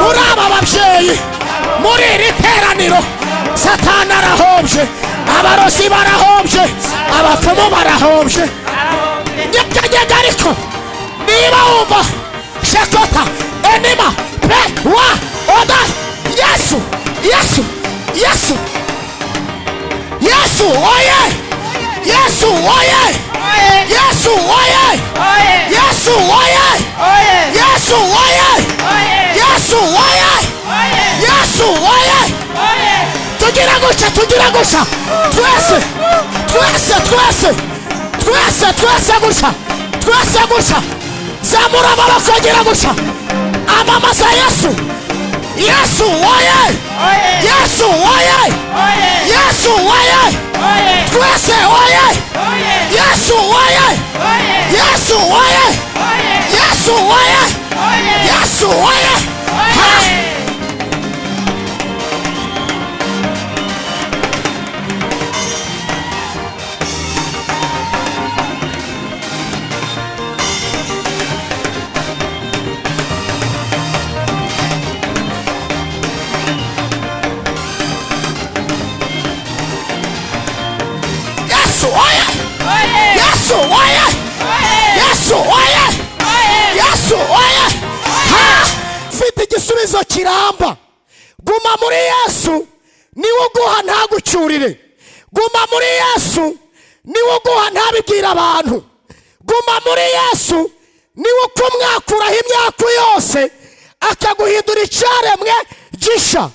muri aba babyeyi, muri iri teraniro. Satani arahombye, abarozi barahombye, abapfumu barahombye. Nyeganyega ariko niba wumva shekota enima pe wa oda Yesu Yesu Yesu Yesu oye Yesu oye Yesu oye Yesu oye Yesu oye Yesu oye Yesu oye. Tugira guca twese guca zamura amaboko gira guca amamaza Yesu Yesu oye Yesu oye Yesu oye twese oye Yesu oye Yesu oye Yesu oye Yesu oye. Yesu oye Yesu oye Yesu oye. Fite igisubizo kiramba. Guma muri Yesu niwe uguha ntagucyurire. Guma muri Yesu niwe uguha ntabibwira abantu. Guma muri Yesu niwe ukumwakuraho imyaka yose akaguhindura icyaremwe gisha.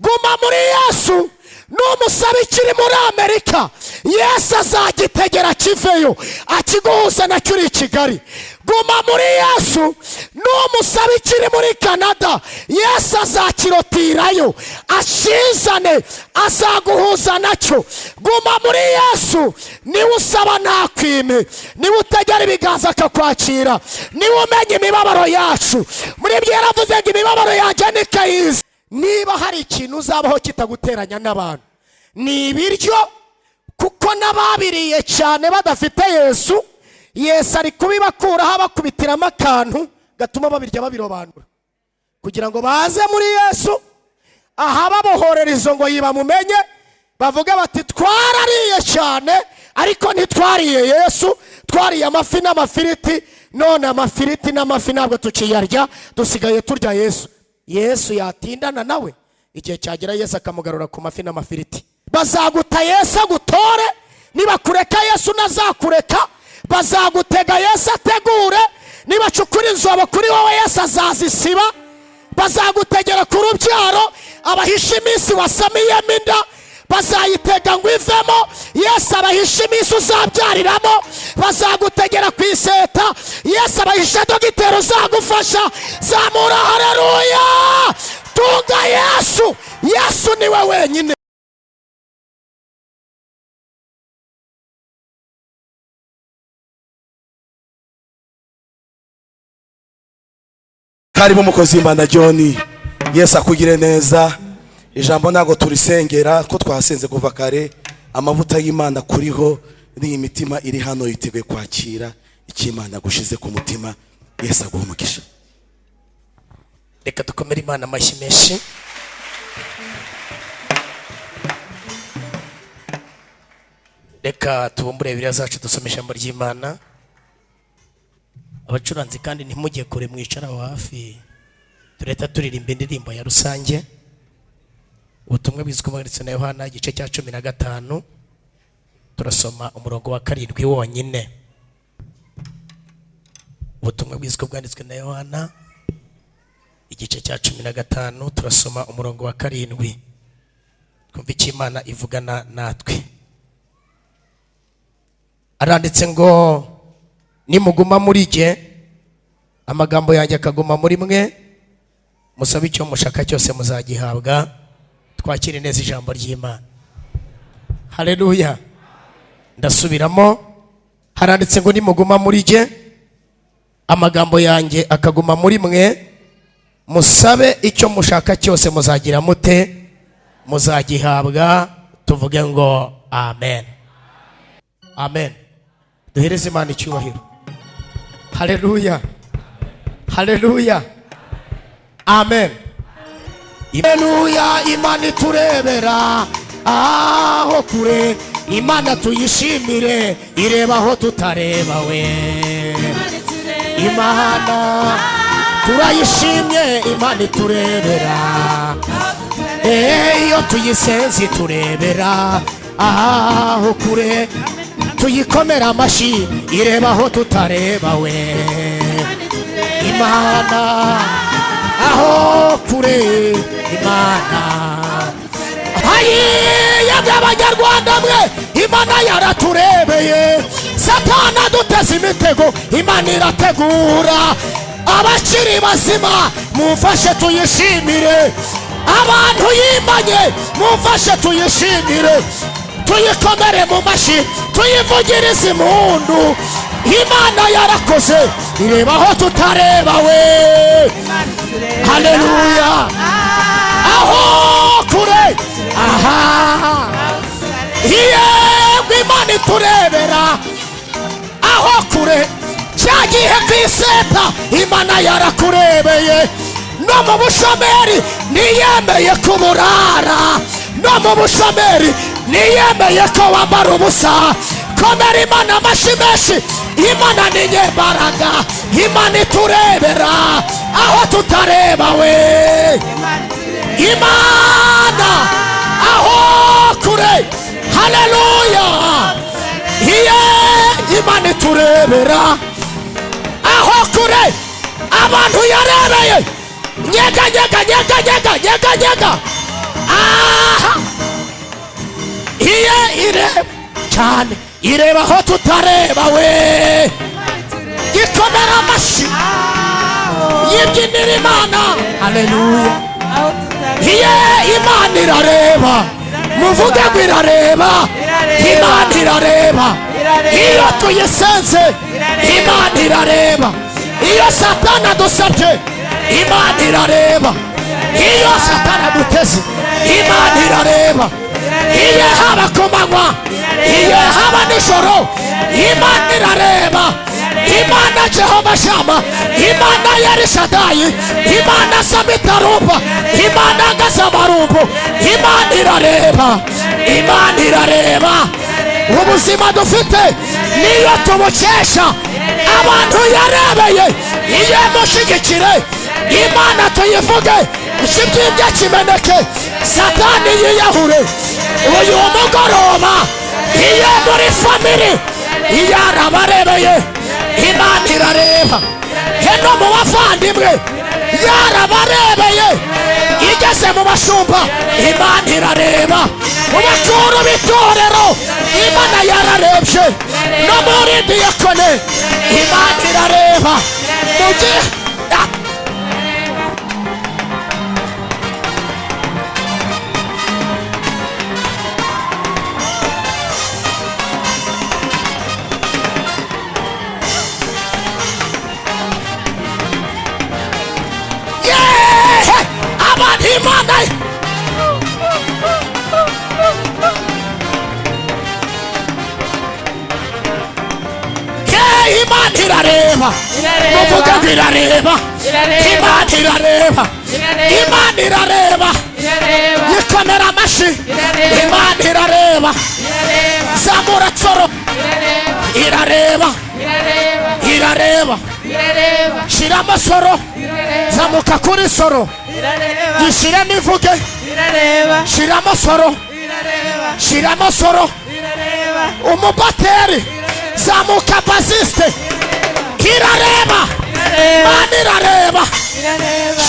Guma muri Yesu n'umusaba ikiri muri Amerika, Yesu azagitegera kiveyo akiguhuza na cyuri i Kigali. Guma muri Yesu n'umusaba ikiri muri Canada, Yesu azakirotirayo ashizane azaguhuza nacyo. Guma muri Yesu niwe usaba ntakwime, niwe utegera ibiganza akakwakira, niwe umenya imibabaro yacu. Muri byo yaravuze ngo imibabaro yanjye nikayizi. Niba hari ikintu uzabaho kitaguteranya n'abantu ni ibiryo, kuko n'ababiriye cyane badafite Yesu, Yesu ari kubibakuraho abakubitiramo akantu gatuma babirya babirobanura kugira ngo baze muri Yesu aha babohorera izo ngo yibamumenye bavuga bati twarariye cyane ariko ntitwariye Yesu, twariye amafi n'amafiriti, none amafiriti n'amafi ntabwo tukiyarya, dusigaye turya Yesu. Yesu yatindana nawe igihe cyagera Yesu akamugarura ku mafi n'amafiriti. Bazaguta Yesu agutore, niba kureka Yesu nazakureka. Bazagutega Yesu ategure, niba cukura inzobo kuri wowe Yesu azazisiba. Bazagutegera ku rubyaro, abahisha iminsi wasamiyemo inda bazayitega ngo ivemo, Yesu abahisha iminsi uzabyariramo. Bazagutegera ku iseta, Yesu abahisha dogiteri uzagufasha. Zamura haleluya, tunga Yesu. Yesu niwe wenyine. Karibu mukozi w'Imana John, Yesu akugire neza. Ijambo nago turisengera ko twasenze kuva kare, amavuta y'Imana kuriho, ni imitima iri hano yiteguye kwakira ikimana gushize ku mutima. Yesu aguhumugisha. Reka dukomere Imana amashyi menshi. Reka tubumbure Bibiliya zacu dusome ijambo ry'Imana. Abacuranzi kandi ntimujye kure, mwicara hafi, tureta turirimba indirimbo ya rusange. Ubutumwa bwizwe Ndetse na Yohana igice cya 15 turasoma umurongo wa 7 wonyine. Ubutumwa bwizwe bwanditswe na Yohana igice cya 15 turasoma umurongo wa 7. Kumva icyo Imana ivugana natwe. Aranditse ngo nimuguma muri jye, amagambo yanjye akaguma muri mwe, musabe icyo mushaka cyose muzagihabwa. Twakire neza ijambo ry'Imana. Haleluya. Ndasubiramo, haranditse ngo nimuguma muri jye, amagambo yanjye akaguma muri mwe, musabe icyo mushaka cyose muzagira mute, muzagihabwa. Tuvuge ngo amen. Amen. Duhereze Imana icyubahiro. Haleluya. Haleluya. Amen. Haleluya, Imana iturebera aho kure, Imana tuyishimire ireba aho tutareba we. Imana turayishimye, Imana iturebera iyo tuyisenze turebera aho kure, tuyikomera amashyi ireba aho tutareba we. Imana aho kure, Imana yabwe abanyarwanda mwe, Imana yaraturebeye. Satani aduteze imitego, Imana irategura. Abakiri bazima mumfashe tuyishimire, abantu yimanye mumfashe tuyishimire, tuyikomere mu mashyi, tuyivugirize impundu. Imana yarakoze ireba aho tutareba we. Haleluya, aho kure, aha yego, Imana iturebera aho kure. Cyagihe kwiseta, Imana yarakurebeye. No mu bushomeri niyemeye kuburara, no mu bushomeri niyemeye ko wambara ubusa. Komera Imana amashyi menshi, Imana ni nyembaraga. Imana iturebera aho tutareba we. Imana aho kure, haleluya, Imana iturebera aho kure. Abantu yarebeye, nyega nyega nyega nyega nyega nyega, aha ireba cyane, ireba aho tutareba we. Ikomera amashyi, yibyinira Imana, haleluya. Imana irareba, muvuge ngo irareba. Imana irareba iyo tuyisenze, Imana irareba iyo Satani adusabye, Imana irareba iyo Satani aduteze, Imana irareba iyo haba ku manywa, iyo haba nijoro, Imana irareba. Imana Jehova Shama, Imana Yarishadayi, Imana Samitaruba, Imana Gazamarumbu, Imana irareba. Imana irareba. Ubuzima dufite niyo tubukesha, abantu yarebeye iyo mushyigikire. Imana tuyivuge, ikibyibye kimeneke, Satani yiyahure. Uyu mugoroba iyo muri family yarabarebeye, Imana irareba. Heno mu bavandimwe yarabarebeye, igeze mu bashumba, Imana irareba. Mu bakuru b'itorero, Imana yararebye. No muri diyakone, Imana irareba. Imana Imana irareba, muvuga ngo irareba. Imana irareba, Imana irareba. Yikomera amashyi, Imana irareba. Zamura tsoro, irareba, irareba. Shira amasoro, zamuka kuri soro, yishire mivuge. Shira amasoro, shira amasoro. Umubateri, zamuka basiste, irareba. Imana irareba.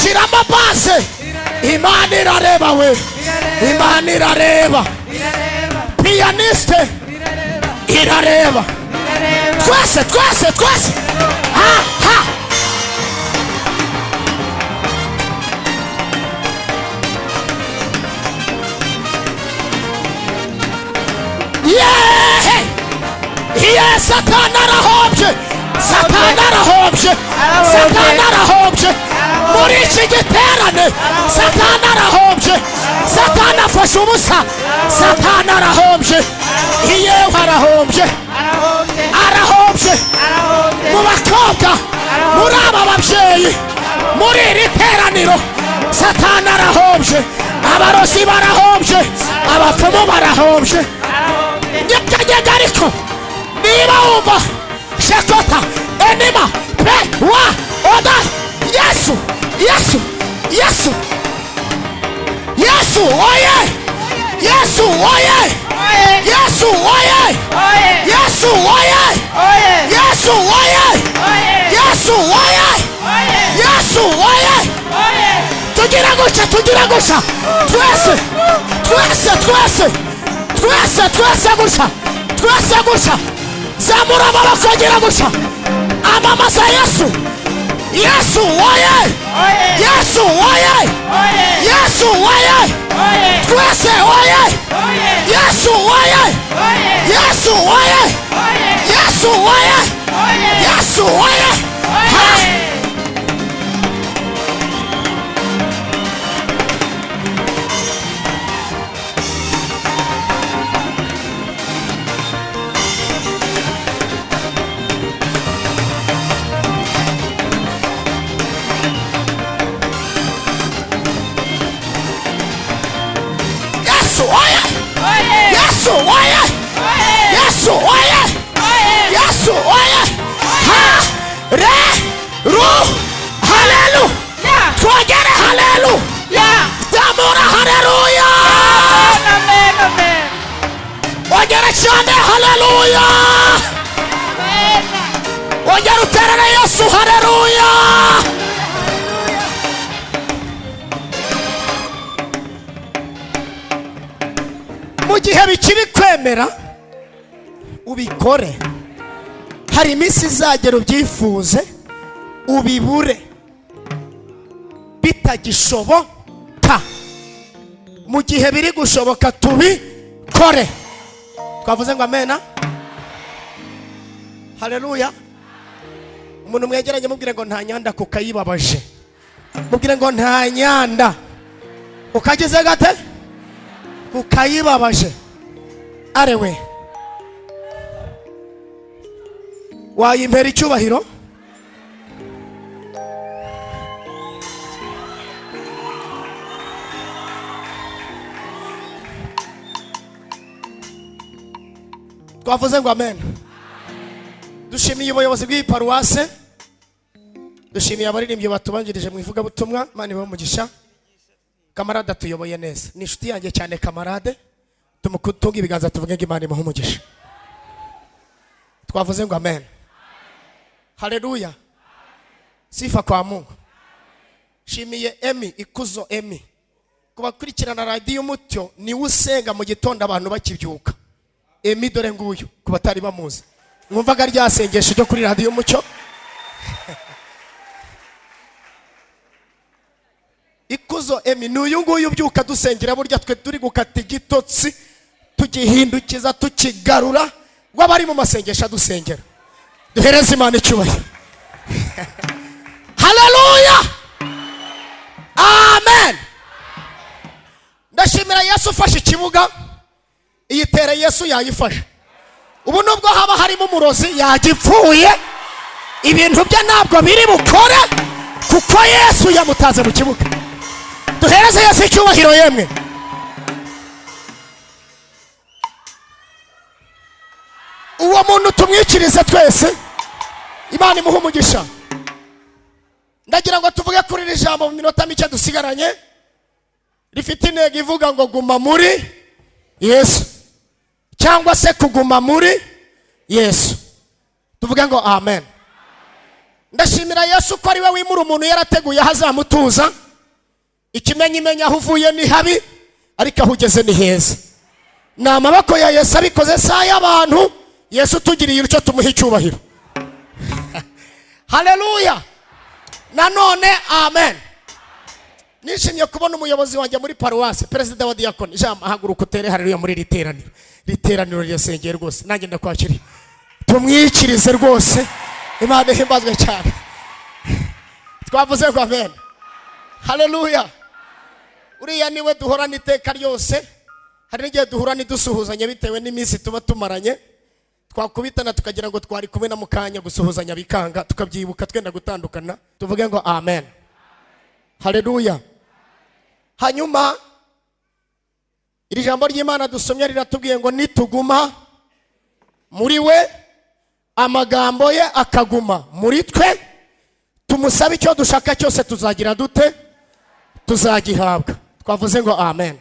Shira amabase, Imana irareba we. Imana irareba. Pianiste, irareba. Twese twese twese, ha ha. Satani arahombye, Satani arahombye, Satani arahombye. Muri iki giterane Satani arahombye, Satani afashe ubusa, Satani arahombye. Yewe arahombye, arahombye. Mu bakobwa, muri aba babyeyi, muri iri teraniro, Satani arahombye, abarozi barahombye, abapfumu barahombye. Nyeganyega ariko niba wumva shekota enima pe wa oda Yesu Yesu Yesu Yesu oye Yesu oye Yesu oye Yesu oye Yesu oye Yesu oye Yesu oye tugira gutya twese gutya zamura amaboko gira gutya amamaza Yesu Yesu oye Yesu oye Yesu oye twese oye Yesu oye Yesu oye Yesu oye Yesu oye Yesu oye Yesu oye Yesu oye ha re ru haleluya twongere haleluya zamura haleluya amen amen ongera cyane haleluya amen ongera uterere Yesu haleluya. Mu gihe bikiri kwemera ubikore, hari iminsi izagera ubyifuze ubibure bitagishoboka. Mu gihe biri gushoboka tubikore. Twavuze ngo amena haleluya. Umuntu mwegeranye mubwire ngo nta nyanda kukayibabaje, mubwire ngo nta nyanda ukageze gate kukayibabaje. Arewe wayimpera icyubahiro. Twavuze ngo amen. Dushimiye ubuyobozi bw'iparuwase, dushimiye abaririmbyi batubanjirije mu ivugabutumwa. Imana ibahe umugisha. Kamarade tuyoboye neza, ni inshuti yanjye cyane kamarade. Tumutunga ibiganza tuvuge ngo Imana imuhe umugisha. Twavuze ngo amen. Haleluya. Sifa kwa Mungu. Shimiye Emi, ikuzo Emi. Kubakurikirana radio Umucyo ni usenga mu gitondo abantu bakibyuka. Emi dore nguyu kubatari bamuzi. Mwumvaga ryasengesho ryo kuri radio Umucyo. Ikuzo Emi n'uyu nguyu ubyuka dusengera burya twe turi gukata igitotsi tugihindukiza tukigarura wabari mu masengesho dusengera. Duhereze Imana icyubahiro. Haleluya. Amen. Ndashimira Yesu ufashe ikibuga. Iyitere Yesu yayifashe. Ubu nubwo haba harimo umurozi yagipfuye, ibintu bye ntabwo biri bukore kuko Yesu yamutaze mu kibuga. Duhereze Yesu icyubahiro yemwe. Uwo muntu tumwikirize twese. Imana imuhe umugisha. Ndagira ngo tuvuge kuri iri jambo mu minota mike dusigaranye. Rifite intego ivuga ngo guma muri Yesu, cyangwa se kuguma muri Yesu. Tuvuge ngo amen. Ndashimira Yesu ko ari we wimura umuntu yarateguye hazamutuza. Ikimenyimenya aho uvuye ni habi, ariko aho ugeze ni heza. Ni amaboko ya Yesu abikoze saa y'abantu. Yesu tugiriye icyo tumuha icyubahiro. Haleluya. Nanone amen. Nishimye kubona umuyobozi wanjye muri paruwase, perezida wa diakoni. Jambo haguruka utere haleluya muri riteraniro. Riteraniro ryasengeye rwose. Nanjye ndakwakiriye. Tumwikirize rwose. Imana ihimbazwe cyane. Twavuze ngo amen. Haleluya. Uriya niwe duhorana iteka ryose. Hari n'igihe duhurana dusuhuzanya bitewe n'iminsi tuba tumaranye. Twakubitana tukagira ngo twari kumwe na mukanya gusuhuzanya bikanga, tukabyibuka twenda gutandukana. Tuvuge ngo amen. Haleluya. hanyuma iri jambo ry'Imana dusomye riratubwiye ngo nituguma muri we amagambo ye akaguma muri twe tumusabe icyo dushaka cyose tuzagira dute tuzagihabwa. Twavuze ngo amen.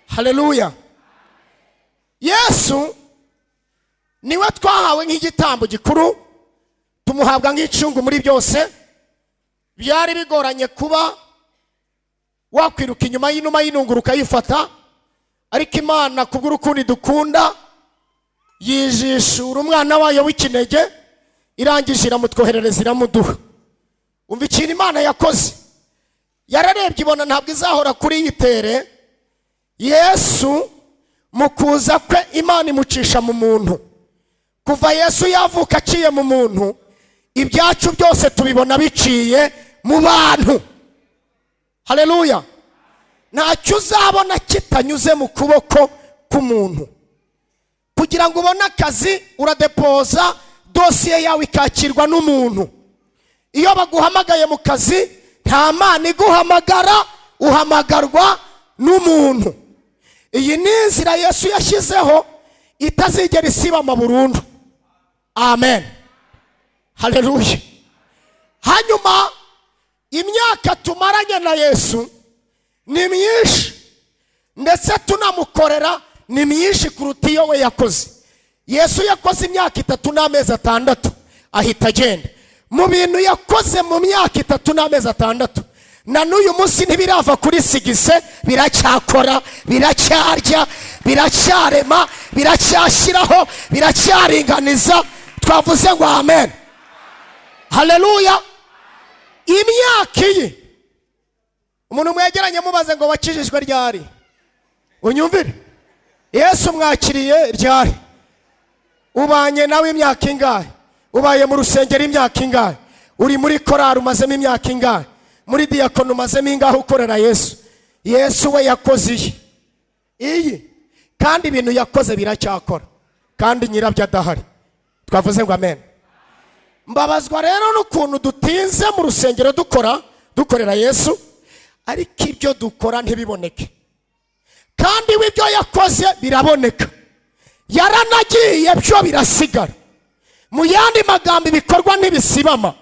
Haleluya. Yesu niwe twahawe nk'igitambo gikuru, tumuhabwa nk'icungu muri byose. Byari bigoranye kuba wakwiruka inyuma y'inuma y'inunguruka yifata, ariko Imana kubw'urukundo dukunda yijishura umwana wayo w'ikinege, irangije iramutwoherereza iramuduha. Umva ikintu Imana yakoze, yararebye ibona ntabwo izahora kuri yitere. Yesu mu kuza kwe Imana imucisha mu muntu. Kuva Yesu yavuka aciye mu muntu, ibyacu byose tubibona biciye mu bantu. Haleluya. Ntacyo uzabona kitanyuze mu kuboko k'umuntu. Kugira ngo ubone akazi uradepoza dosiye yawe ikakirwa n'umuntu. Iyo baguhamagaye mu kazi nta Mana iguhamagara, uhamagarwa n'umuntu. Iyi ni inzira Yesu yashyizeho itazigera isibama burundu. Amen. Haleluya. Hanyuma imyaka tumaranye na Yesu ni myinshi, ndetse tunamukorera ni myinshi kuruta iyo we yakoze. Yesu yakoze imyaka 3 n'amezi 6 ahita agenda. Mu bintu yakoze mu myaka 3 n'amezi 6 na n'uyu munsi ntibirava kuri sigise, biracyakora, biracyarya, biracyarema, biracyashyiraho, biracyaringaniza. Twavuze ngo amen. Haleluya. Imyaka iyi umuntu mwegeranye mubaze ngo wakijijwe ryari? Unyumvire. Yesu mwakiriye ryari? Ubanye nawe imyaka ingahe? Ubaye mu rusengero imyaka ingahe? Uri muri korari umazemo imyaka ingahe? Muri diakono umazemo ingahe ukorera Yesu? Yesu we yakoze iyi kandi ibintu yakoze biracyakora, kandi nyirabyo adahari. Twavuze ngo amen. Mbabazwa rero n'ukuntu dutinze mu rusengero dukorera Yesu, ariko ibyo dukora ntibiboneke, kandi w'ibyo yakoze biraboneka. Yaranagiye byo birasigara. Mu yandi magambo ibikorwa ntibisibama,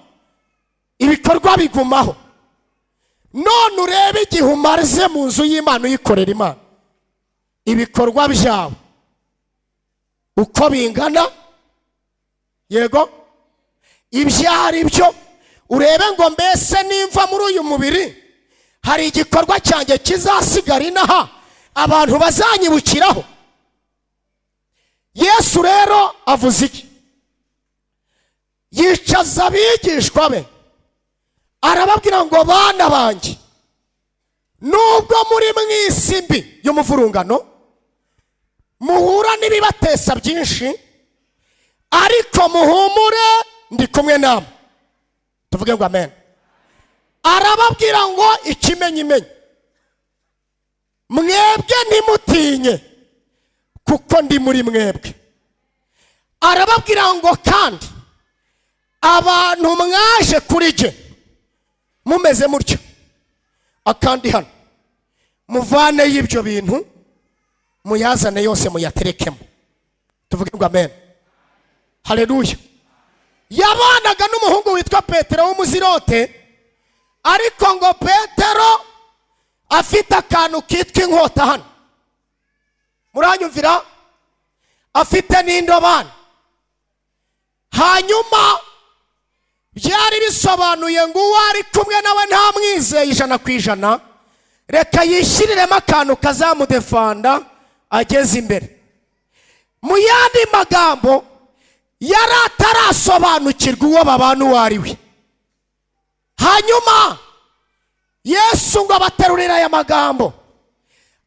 ibikorwa bigumaho. None urebe igihe umaze mu nzu y'Imana uyikorera Imana, ibikorwa byawe uko bingana, yego ibyari byo, urebe ngo mbese nimva muri uyu mubiri hari igikorwa cyanjye kizasigara inaha abantu bazanyibukiraho. Yesu rero avuze iki? Yicaza abigishwa be arababwira ngo bana banjye, nubwo muri mw'isi mbi y'umuvurungano muhura n'ibibatesa byinshi, ariko muhumure ndi kumwe namwe. Tuvuge ngo amen. Arababwira ngo ikimenyimenyi, mwebwe ntimutinye kuko ndi muri mwebwe. Arababwira ngo kandi abantu mwaje kuri jye mumeze mutyo, akandi hano muvane y'ibyo bintu muyazane yose muyaterekemo. Tuvuge ngo amen. Haleluya. Yabanaga n'umuhungu witwa Petero w'umuzirote, ariko ngo Petero afite akantu kitwa inkota hano, muranyumvira, afite n'indobani. Hanyuma byari bisobanuye ngo uwo ari kumwe nawe ntamwizeye 100%, reka yishyiriremo akantu kazamudefanda ageze imbere. Mu yandi magambo yari atarasobanukirwa uwo babana uwo ari we. Hanyuma Yesu ngo abaterurira aya magambo,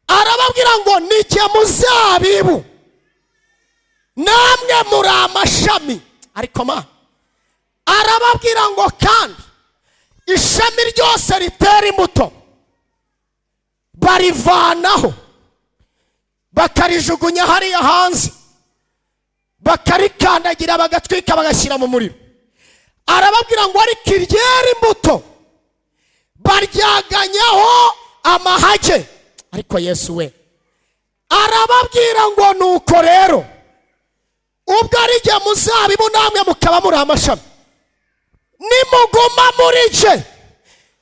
arababwira ngo nijye muzabibu namwe muri amashami. Ariko arababwira ngo kandi ishami ryose ritera imbuto barivanaho bakarijugunya hariya hanze, bakarikandagira bagatwika bagashyira mu muriro. Arababwira ngo ariko iryera imbuto baryaganyaho amahage. Ariko Yesu we arababwira ngo nuko rero ubwo ari jye muzabibu namwe mukaba muri amashami, nimuguma muri je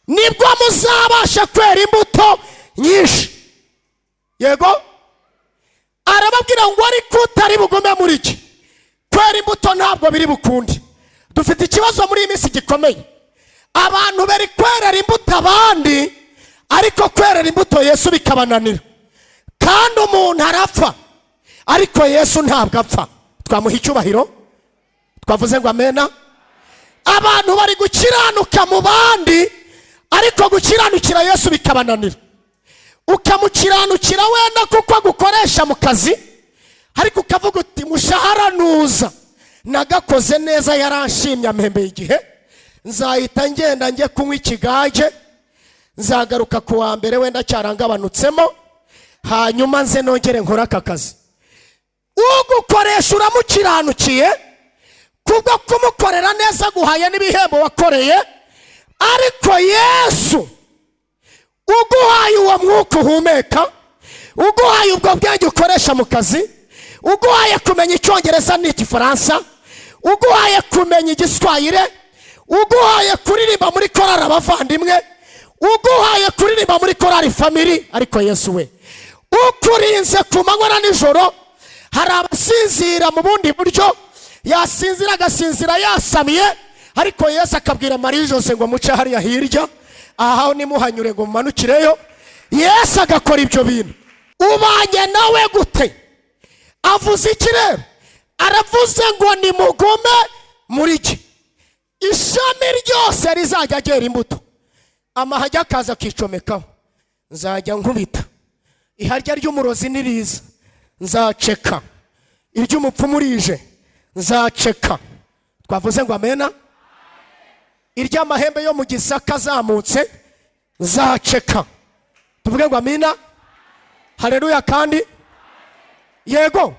nibwo muzabasha kwera imbuto nyinshi. Yego, arababwira ngo ariko utari bugume muri je kwera imbuto ntabwo biri bukundi. Dufite ikibazo muri iyi minsi gikomeye, abantu bari kwerera imbuto abandi ariko kwerera imbuto Yesu bikabananira. Kandi umuntu arapfa ariko Yesu ntabwo apfa. Twamuha icyubahiro, twavuze ngo amena. Abantu bari gukiranuka mu bandi ariko gukiranukira Yesu bikabananira. Ukamukiranukira wenda kuko agukoresha mu kazi, ariko ukavuga uti mushahara nuza nagakoze neza yaranshimye ampembeye igihe, nzahita ngenda njye kunywa ikigage, nzagaruka ku wa mbere wenda cyarangabanutsemo, hanyuma nze nongere nkora aka kazi. Ugukoresha uramukiranukiye kubwo kumukorera neza guhaye n'ibihembo wakoreye, ariko Yesu uguhaye uwo mwuka uhumeka, uguhaye ubwo bwenge ukoresha mu kazi, uguhaye kumenya icyongereza n'igifaransa, uguhaye kumenya igiswahili, uguhaye kuririmba muri korali abavandimwe, uguhaye kuririmba muri korali family. Ariko Yesu we ukurinze ku manywa na nijoro. Hari abasinzira mu bundi buryo, yasinzira agasinzira yasamiye, ariko Yesu akabwira Marie Jose ngo muce hariya hirya, aho nimuhanyure ngo mumanukireyo. Yesu agakora ibyo bintu. Ubanye nawe gute? Avuze iki rero? Aravuze ngo nimugume muri je, ishami ryose rizajya agera imbuto. Amahage akaza akicomekaho, nzajya nkubita. Iharya ry'umurozi niriza nzaceka, iry'umupfumu rije nzaceka. Twavuze ngo amena. Iry'amahembe yo mu gisaka azamutse nzaceka. Tuvuge ngo amina. Haleluya. Kandi yego,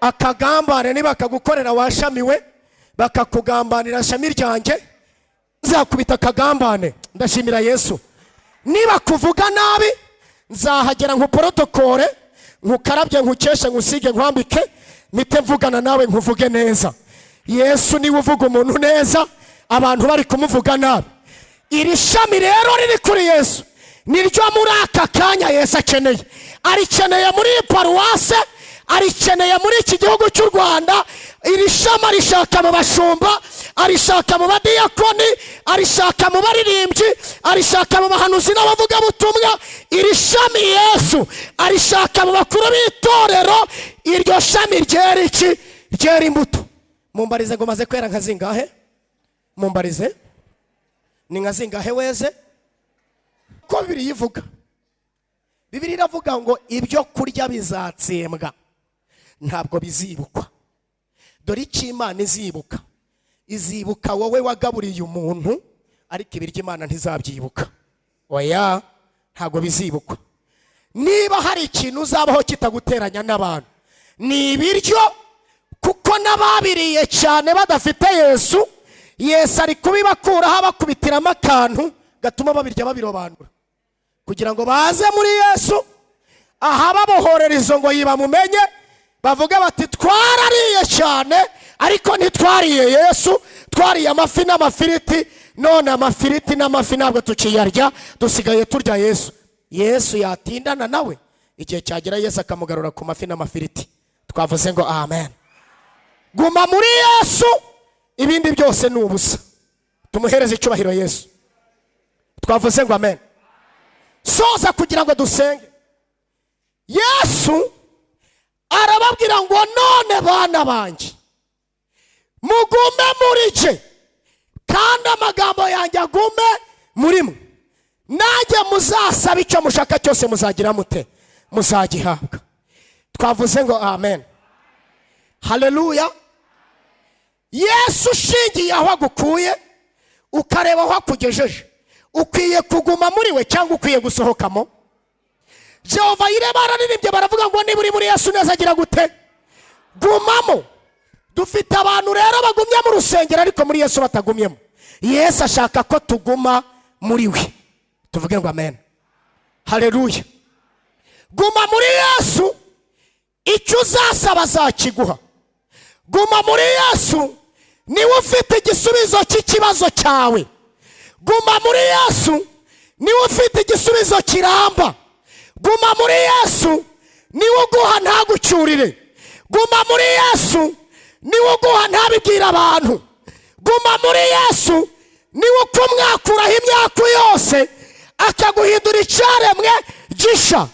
akagambane niba akagukorera washamiwe bakakugambanira shami ryanjye, nzakubita akagambane. Ndashimira Yesu. Niba kuvuga nabi nzahagera nkuprotokole, nkukarabye, nkukeshe, nkusige, nkwambike, mite mvugana nawe nkuvuge neza. Yesu niwe uvuga umuntu neza abantu bari kumuvuga nabi. Iri shami rero riri kuri Yesu niryo muri aka kanya Yesu akeneye. Arikeneye muri paruwase, arikeneye muri iki gihugu cy'u Rwanda. Iri shami arishaka mu bashumba, arishaka mu badiyakoni, arishaka mu baririmbyi, arishaka mu bahanuzi n'abavuga butumwa. Iri shami Yesu arishaka mu bakuru b'itorero. Iryo shami ryera iki? Ryera imbuto. Mumbarize ngo maze kwera nka zingahe? Mumbarize ni nka zingahe weze? Ko Bibiliya ivuga, Bibiliya iravuga ngo ibyo kurya bizatsembwa ntabwo bizibukwa. Dore icyo Imana izibuka, izibuka wowe wagaburiye umuntu, ariko ibiryo Imana ntizabyibuka. Oya, ntabwo bizibukwa. Niba hari ikintu uzabaho kitaguteranya n'abantu, ni ibiryo. Kuko n'ababiriye cyane badafite Yesu, Yesu ari kubibakuraho abakubitiramo akantu gatuma babirya babirobanura, kugira ngo baze muri Yesu aha babohorera izo ngo yibamumenye, bavuga bati twarariye cyane ariko ntitwariye Yesu, twariye amafi n'amafiriti, none amafiriti n'amafi ntabwo tukiyarya, dusigaye turya Yesu. Yesu yatindana nawe, igihe cyagera Yesu akamugarura ku mafi n'amafiriti. Twavuze ngo amen. Guma muri Yesu, ibindi byose ni ubusa. Tumuhereze icyubahiro Yesu. Twavuze ngo amen. Soza kugira ngo dusenge. Yesu arababwira ngo none bana banjye mugume muri je, kandi amagambo yanjye agume muri mwe, nanjye muzasaba icyo mushaka cyose muzagira mute? Muzagihabwa. Twavuze ngo amen. Haleluya. Yesu ushingiye aho agukuye ukareba aho akugejeje, ukwiye kuguma muri we cyangwa ukwiye gusohokamo? Jehova Yire bararirimbye baravuga ngo niba uri muri Yesu neza agira gute? Gumamo. Dufite abantu rero bagumye mu rusengero ariko muri Yesu batagumyemo. Yesu ashaka ko tuguma muri we. Tuvuge ngo amen. haleluya. Guma muri Yesu, icyo uzasaba azakiguha. Guma muri Yesu, niwe ufite igisubizo cy'ikibazo cyawe. Guma muri Yesu, niwe ufite igisubizo kiramba. Guma muri Yesu, niwe uguha ntagucyurire. Guma muri Yesu, niwe uguha ntabibwira abantu. Guma muri Yesu, niwe ukumwakuraho imyaka yose akaguhindura icyaremwe gisha.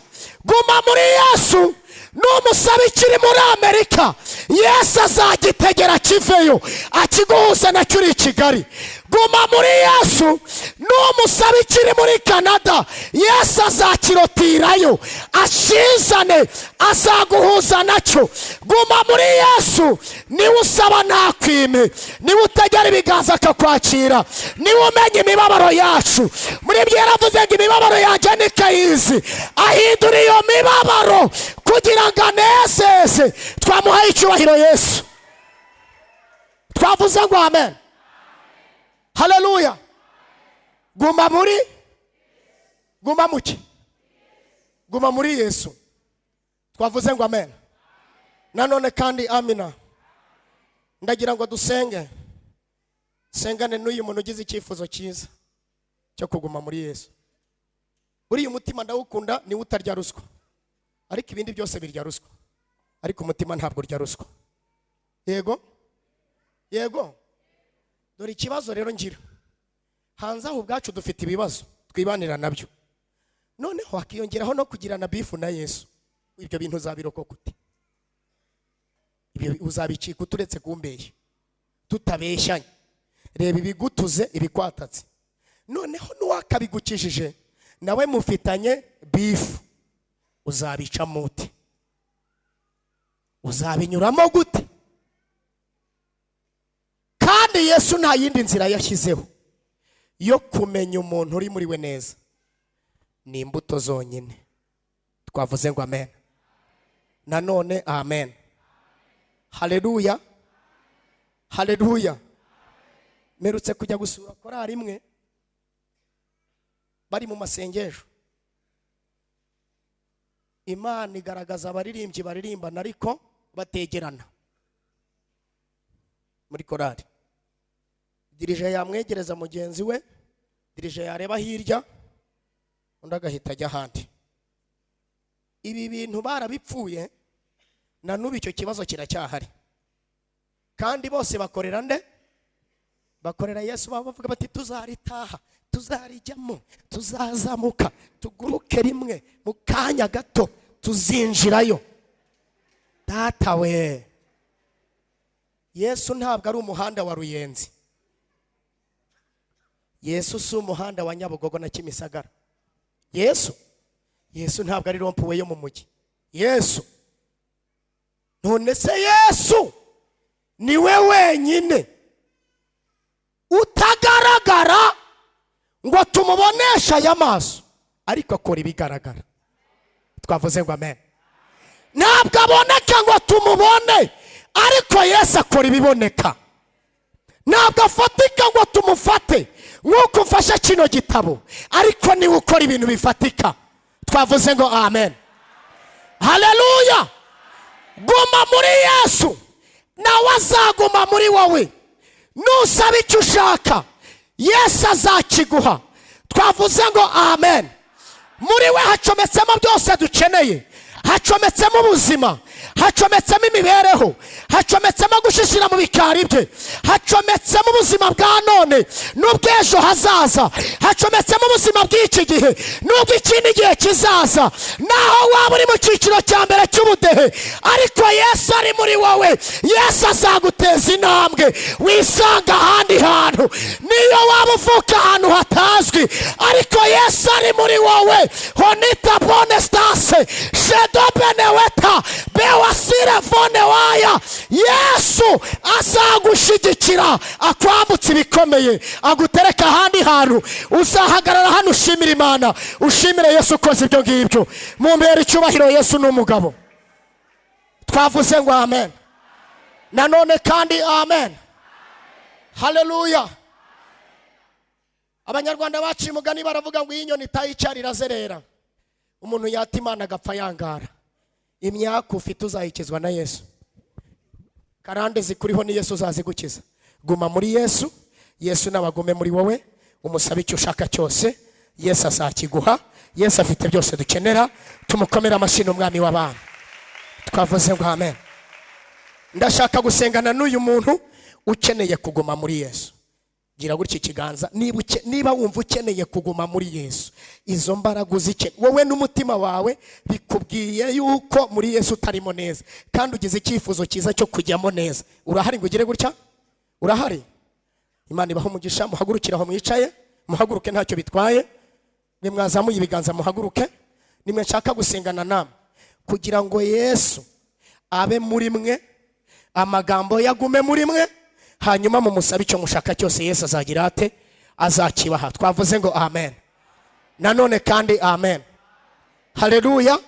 Guma muri Yesu, numusaba ikiri muri Amerika, Yesu azagitegera kiveyo akiguhuza na cyuri Kigali. Guma muri Yesu, numusaba ikiri muri Canada, Yesu azakirotirayo ashizane azaguhuza nacyo. Guma muri Yesu, niwe usaba ntakwime, niwe utegera ibiganza akakwakira, niwe umenya imibabaro yacu. Muri byo yaravuze ngo imibabaro yanjye nikayizi, ahindura iyo mibabaro kugira ngo anezeze. Twamuhaye icyubahiro Yesu, twavuze ngo amen, haleluya. Guma muri, guma muki, guma muri Yesu, twavuze ngo amen. Nanone kandi amina. Ndagira ngo dusenge, sengane n'uyu muntu ugize icyifuzo cyiza cyo kuguma muri Yesu. Buriya umutima ndawukunda, niwe utarya ruswa, ariko ibindi byose birya ruswa, ariko umutima ntabwo urya ruswa. Yego yego. Dore ikibazo rero ngira, hanze aho ubwacu dufite ibibazo twibanira nabyo, noneho hakiyongeraho no kugirana bifu na Yesu. Ibyo bintu uzabirokoka ute? Ibyo uzabicika uturetse kumbeye tutabeshyanye. Reba ibigutuze ibikwatatse, noneho nuwakabigukishije nawe mufitanye bifu, uzabica mute? Uzabinyuramo gute? Kandi Yesu nta yindi nzira yashyizeho yo kumenya umuntu uri muri we neza, ni imbuto zonyine. Twavuze ngo amen, nanone amen, haleluya, haleluya. Merutse kujya gusura korali imwe, bari mu masengesho. Imana igaragaza abaririmbyi baririmbana ariko bategerana muri korali. Dirije yamwegereza mugenzi we, dirije yareba hirya, undi agahita ajya ahandi. Ibi bintu barabipfuye, na n'ubu icyo kibazo kiracyahari. Kandi bose bakorera nde? Bakorera Yesu. Bavuga bati tuzaritaha, tuzarijyamo, tuzazamuka, tuguruke rimwe, mu kanya gato tuzinjirayo. Data we, Yesu ntabwo ari umuhanda wa Ruyenzi. Yesu si umuhanda wa Nyabugogo na Kimisagara. Yesu ntabwo ari rompuwe yo mu mujyi. None se Yesu niwe wenyine utagaragara ngo tumubonesha aya maso, ariko akora ibigaragara. Twavuze ngo amen. Ntabwo aboneka ngo tumubone, ariko Yesu akora ibiboneka. Ntabwo afatika ngo tumufate nk'uko mfashe kino gitabo, ariko niwe ukora ibintu bifatika. Twavuze ngo amen, haleluya. Guma muri Yesu, nawe azaguma muri wowe. Nusaba icyo ushaka, Yesu azakiguha. Twavuze ngo amen. Muri we hacometsemo byose dukeneye. Hacometsemo ubuzima, hacometsemo imibereho, hacometsemo gushishira mu bikari bye, hacometsemo ubuzima bwa none n'ubw'ejo hazaza, hacometsemo ubuzima bw'iki gihe n'ubw'ikindi gihe kizaza. Naho waba uri mu cyiciro cya mbere cy'ubudehe, ariko Yesu ari muri wowe, Yesu azaguteza intambwe wisanga ahandi hantu. Niyo waba uvuka ahantu hatazwi, ariko Yesu ari muri wowe. Honita bonestase shedobeneweta bewasire fone waya. Yesu azagushyigikira, akwambutse ibikomeye, agutereka ahandi hantu. Uzahagarara hano ushimira Imana, ushimire Yesu ukoze ibyo ngibyo. Mumbere icyubahiro, Yesu ni umugabo. Twavuze ngo amen, nanone kandi amen, haleluya. Abanyarwanda baciye umugani baravuga ngo iyi nyoni itayicara irazerera. umuntu yata Imana agapfa yangara, imyaka ufite uzayikizwa na Yesu. Karande zikuriho ni Yesu uzazigukiza. Guma muri Yesu, Yesu nabagume muri wowe, umusabe icyo ushaka cyose, Yesu azakiguha. Yesu afite byose dukenera. Tumukomera amashyi umwami w'abantu. Twavuze ngo amen. Ndashaka gusengana n'uyu muntu ukeneye kuguma muri Yesu. Gira gutya ikiganza niba wumva ukeneye kuguma muri Yesu. Izo mbaraga uzike wowe n'umutima wawe bikubwiye yuko muri Yesu utarimo neza, kandi ugize icyifuzo cyiza cyo kujyamo neza. Urahari ngo ugire gutya? Urahari? Imana ibaho umugisha. Muhagurukira aho mwicaye, muhaguruke ntacyo bitwaye. Mwe mwazamuye ibiganza muhaguruke. Nimwe nshaka gusengana namwe kugira ngo Yesu abe muri mwe, amagambo yagume muri mwe, hanyuma mu musabe icyo mushaka cyose Yesu azagira ate? Azakibaha. Twavuze ngo amen. Nanone kandi amen. Haleluya.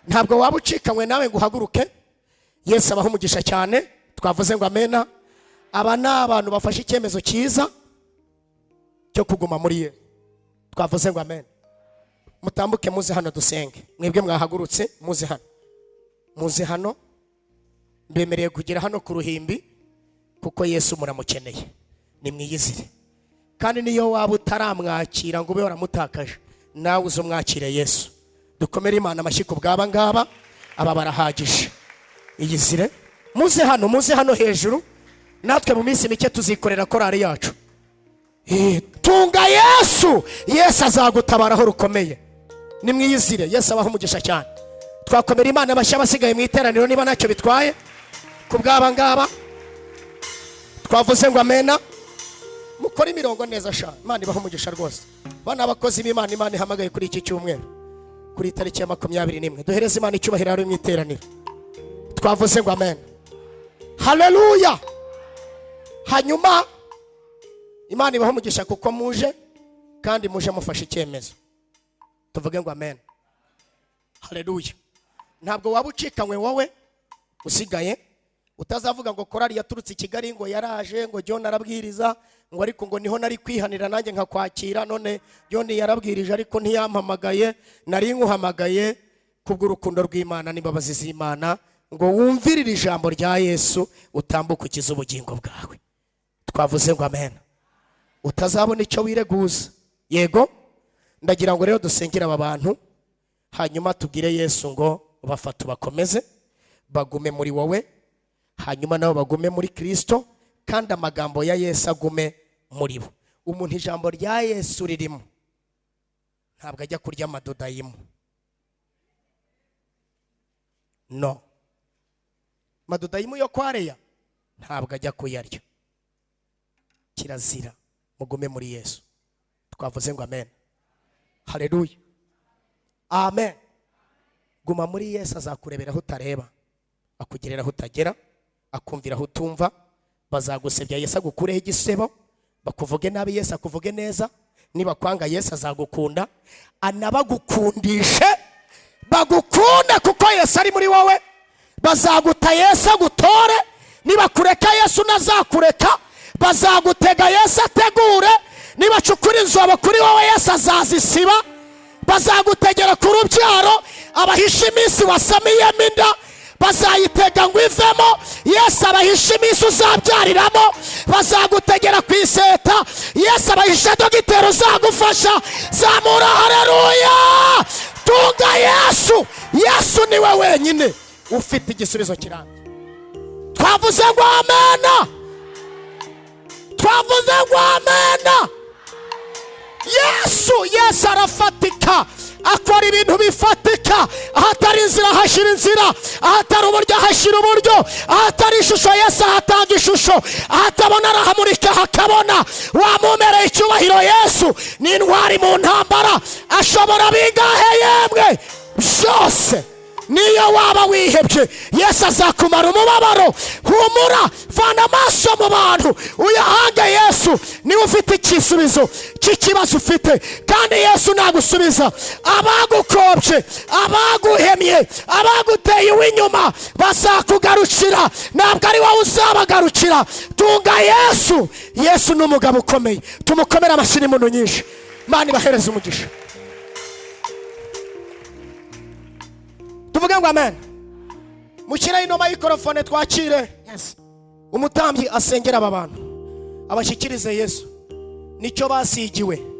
Ntabwo waba ucikanywe nawe ngo uhaguruke. Yesu abaho umugisha cyane. Twavuze ngo amen. Aba ni abantu bafashe icyemezo cyiza cyo kuguma muri Yesu. Twavuze ngo amen. Mutambuke muze hano dusenge. Mwebwe mwahagurutse muze hano. Muze hano. Mbemereye kugera hano ku ruhimbi kuko Yesu muramukeneye. Nimwiyizire. Kandi niyo waba utaramwakira ngo ube waramutakaje, nawe uzumwakire Yesu. Dukomere Imana amashyi ku bwaba ngaba, aba barahagije. Iyizire. Muze hano hejuru. Natwe mu minsi mike tuzikorera korari yacu. Tunga Yesu. Yesu azagutabaraho rukomeye. Nimwiyizire. Yesu abaho umugisha cyane. Twakomera Imana amashyi abasigaye mu iteraniro niba ntacyo bitwaye ku bwaba ngaba. Twavuze ngo amena. Mukora imirongo neza sha. Imana ibaho umugisha rwose. Bana abakozi b'Imana, Imana ihamagaye kuri iki cyumweru, kuri tariki ya 21. Duhereze Imana icyubahiro ari mu iteraniro. Twavuze ngo amen. Haleluya. Hanyuma Imana ibaho umugisha kuko muje, kandi muje mufashe icyemezo. Tuvuge ngo amen. Haleluya. Ntabwo waba ucikanywe wowe usigaye utazavuga ngo korari yaturutse i Kigali ngo yaraje ngo John arabwiriza ngo ariko ngo niho nari kwihanira nanjye nkakwakira, none John yarabwirije ariko ntiyampamagaye. Nari nkuhamagaye kubw'urukundo rw'Imana n'imbabazi z'Imana ngo wumvirire ijambo rya Yesu utambuke ukize ubugingo bwawe. Twavuze ngo amen. Utazabona icyo wireguza. Yego. Ndagira ngo rero dusengere aba bantu, hanyuma tubwire Yesu ngo bafate bakomeze bagume muri wowe, hanyuma nabo bagume muri Kristo, kandi amagambo ya Yesu agume muri bo. Umuntu ijambo rya Yesu ririmo ntabwo ajya kurya amadodayimu. No. Madodayimu yo kwareya ntabwo ajya kuyarya. Kirazira. Mugume muri Yesu. Twavuze ngo amen. Haleluya. Amen. Guma muri Yesu azakurebera aho utareba, akugerera aho utagera, akumvira aho utumva. Bazagusebya Yesu agukureho igisebo, bakuvuge nabi Yesu akuvuge neza. Niba kwanga Yesu azagukunda, anabagukundishe bagukunda kuko Yesu ari muri wowe. Bazaguta Yesu agutore, niba kureka Yesu nazakureka. Bazagutega Yesu ategure, niba cukura inzobo kuri wowe Yesu azazisiba. Bazagutegera ku rubyaro, abahisha iminsi wasamiyemo inda bazayitega ngo ivemo. Yesu abahisha iminsi uzabyariramo. Bazagutegera ku iseta, Yesu abahisha dogiteri uzagufasha. Zamura haleluya. Tunga Yesu. Yesu niwe wenyine ufite igisubizo kirambye. Twavuze ngo amena. Twavuze ngo amena. Yesu arafatika, akora ibintu bifatika. Ahatari inzira hashira inzira, ahatari uburyo hashira uburyo, ahatari ishusho Yesu ahatanga ishusho, ahatabona arahamurika hakabona. Wamumereye icyubahiro Yesu ni intwari mu ntambara. Ashobora bingahe yemwe byose. Niyo waba wihebye Yesu azakumara umubabaro. Humura, vana amaso mu bantu uyahange Yesu. Niwe ufite igisubizo cy'ikibazo ufite, kandi Yesu nagusubiza. Abagukobye, abaguhemye, abaguteye inyuma bazakugarukira, ntabwo ari wowe uzabagarukira. Tunga Yesu. Yesu ni umugabo ukomeye. Tumukomere amashyi n'impundu nyinshi. Imana ibahereze umugisha. tuvuge ngo amen. Mukire ino microphone twakire. Yes. Umutambyi asengera aba bantu abashyikirize Yesu nicyo basigiwe.